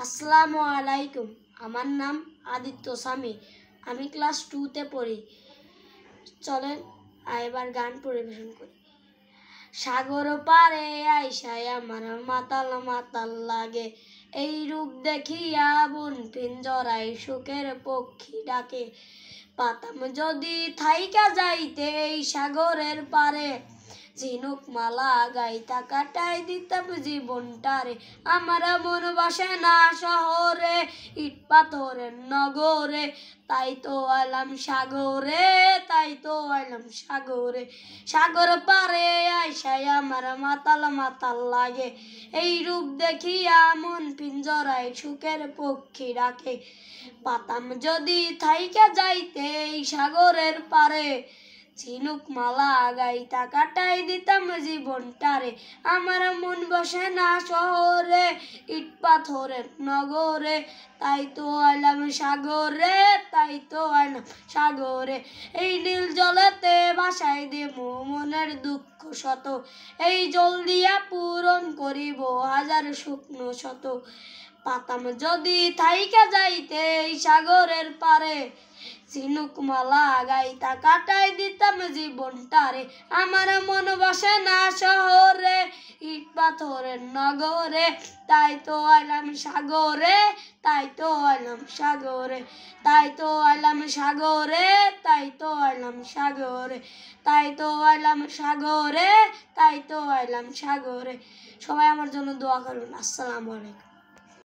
আসসালামু আলাইকুম। আমার নাম আদিত্য স্বামী। আমি ক্লাস 2-তে পড়ি। চলেন এবার গান পরিবেশন করি। সাগর পারে আইসায় আমার মাতাল মাতাল লাগে, এই রূপ দেখিয়া বন পিঞ্জরায় সুখের পক্ষী ডাকে। পাতাম যদি থাইকা যাইতে এই সাগরের পারে, ঝিনুক মালা গাইতা কাটাই দিতাম জীবনটারে। আমার মন বসে না শহরে, ইট পাথরের নগরে, তাই তো আইলাম সাগরে, তাই তো আইলাম সাগরে। সাগর পারে আইসায় আমার মাতাল মাতাল লাগে, এই রূপ দেখিয়া মন পিঞ্জরায় সুখের পক্ষী ডাকে। পাতাম যদি থাইকা যাইতে এই সাগরের পারে, ঝিনুক মালা গাইতা কাটাই দিতাম জীবনটারে। আমার মন বসে না শহরে, ইট পাথরের নগরে, তাই তো আইলাম সাগরে, তাই তো আইলাম সাগরে। এই নীল জলেতে ভাসাই দেব মনের দুঃখ শত, এই জল দিয়া পূরণ করিব হাজার শুকনো শত। পাতাম যদি থাইকা যাইতে এই সাগরের পারে, ঝিনুক মালা গাইতা কাটাই দিতাম জীবনটারে। আমার মন বসে না শহরে, ইট পাথরের নগরে, তাই তো আইলাম সাগরে, তাই তো আইলাম সাগরে, তাই তো আইলাম সাগরে, তাই তো আইলাম সাগরে, তাই তো আইলাম সাগরে, তাই তো আইলাম সাগরে। সবাই আমার জন্য দোয়া করবেন। আসসালামু আলাইকুম।